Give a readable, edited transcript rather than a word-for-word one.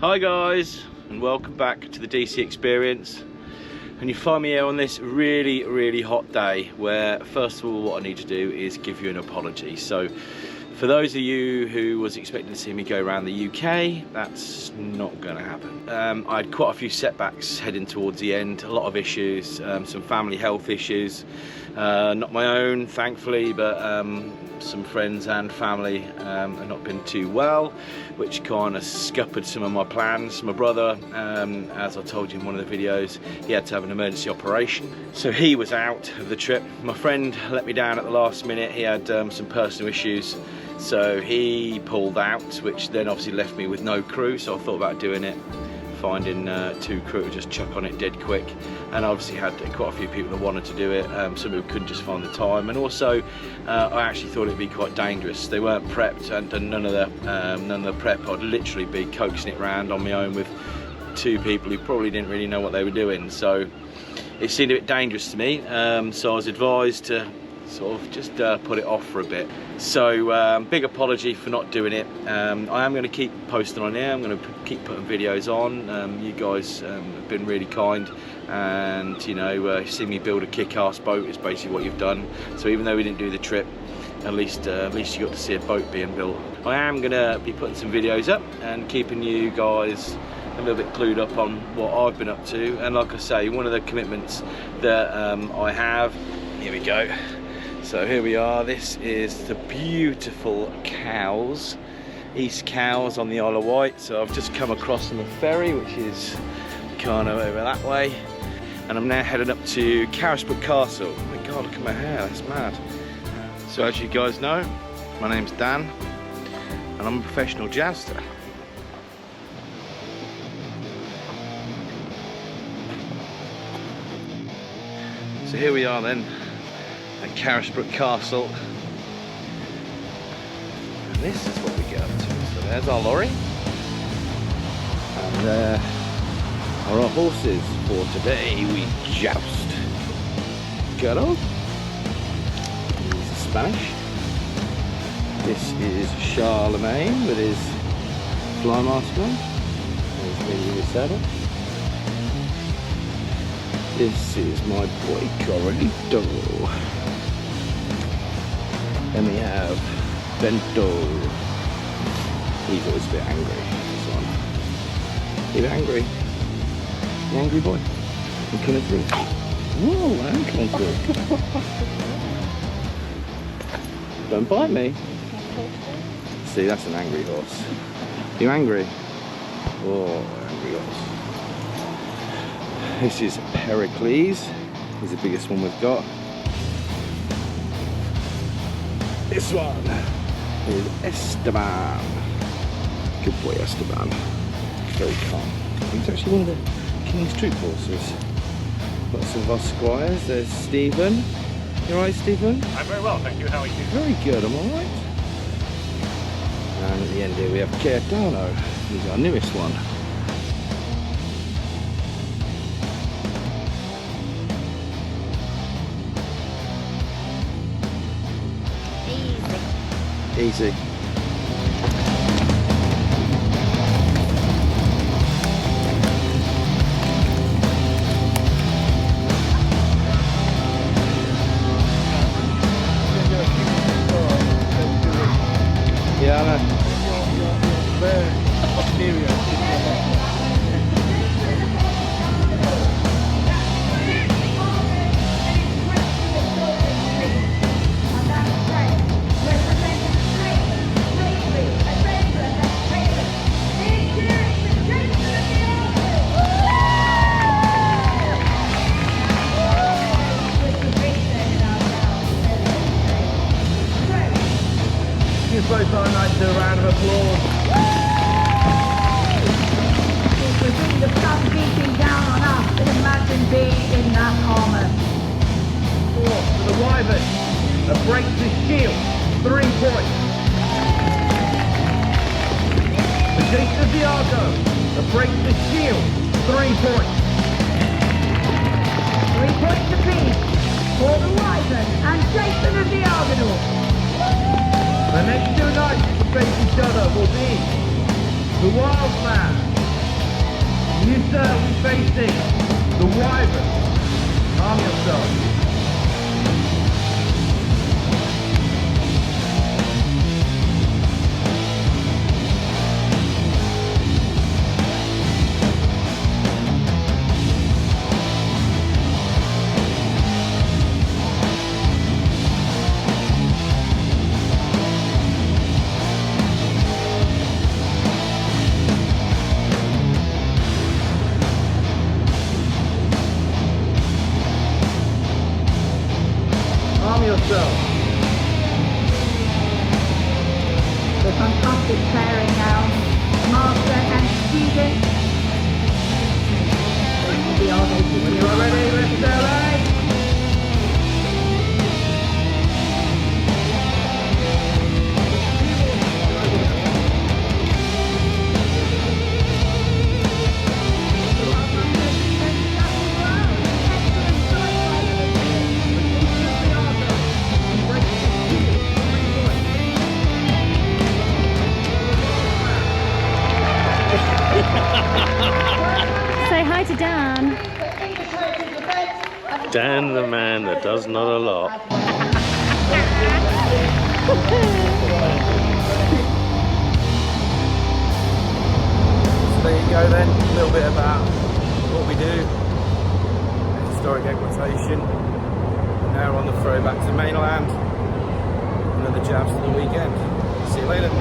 Hi guys, and welcome back to the DC Experience. And you find me here on this really hot day where first of all what I need to do is give you an apology. So for those of you who was expecting to see me go around the UK, that's not going to happen. I had quite a few setbacks heading towards the end, a lot of issues, some family health issues, not my own thankfully, but some friends and family have not been too well, which kind of scuppered some of my plans. My brother, as I told you in one of the videos, he had to have an emergency operation, so he was out of the trip. My friend let me down at the last minute. He had some personal issues, so he pulled out, which then obviously left me with no crew. So I thought about doing it, finding two crew to just chuck on it dead quick. And I obviously had quite a few people that wanted to do it. Some people couldn't just find the time, and also I actually thought it'd be quite dangerous. They weren't prepped, and none of the prep. I'd literally be coaxing it around on my own with two people who probably didn't really know what they were doing. So it seemed a bit dangerous to me. So I was advised to sort of just put it off for a bit. So big apology for not doing it. I am going to keep posting on here. I'm going to keep putting videos on. You guys have been really kind, and you know, seeing me build a kick-ass boat is basically what you've done. So even though we didn't do the trip, at least you got to see a boat being built. I am going to be putting some videos up and keeping you guys a little bit clued up on what I've been up to. And like I say, one of the commitments that I have, here we go. So here we are. This is the beautiful Cowes, East Cowes on the Isle of Wight. So I've just come across on the ferry, which is kind of over that way, and I'm now headed up to Carisbrooke Castle. Oh my God, look at my hair, that's mad. So as you guys know, my name's Dan, and I'm a professional jouster. So here we are then at Carisbrooke Castle, and this is what we get up to. So there's our lorry, and there are our horses for today. We joust. Gutto, he's Spanish. This is Charlemagne with his fly mask on. There's me with his saddle. This is my boy Corralito. Then we have Bento. He's always a bit angry. This one. You angry? You angry boy? I'm coming through. Whoa, I'm coming through. Don't bite me. See, that's an angry horse. You angry? Oh, angry horse. This is Pericles. He's the biggest one we've got. This one is Esteban. Good boy, Esteban. Very calm. He's actually one of the King's Troop horses. Got some of our squires. There's Stephen. You alright, Stephen? I'm very well, thank you. How are you? Very good, I'm alright. And at the end here we have Gaetano. He's our newest one. Easy. Yeah, I know. Both are nice to a round of applause. To see the sun beating down on us, imagine being in that armour. Four for the Wyvern, that breaks the shield, 3 points. The Jason of the Argo, that breaks the shield, 3 points. 3 points apiece for the Wyvern and Jason of the Argonaut. The next 2 knights to face each other will be the Wild Man You, sir, will be facing the Wyvern. Arm yourself. Arm yourself. The fantastic pairing now, master and student. When you are ready, let's LA. Say hi to Dan. Dan, the man that does not a lot. So there you go then, a little bit about what we do. Historic equitation. Now we're on the throwback to the mainland. And then the jabs for the weekend. See you later.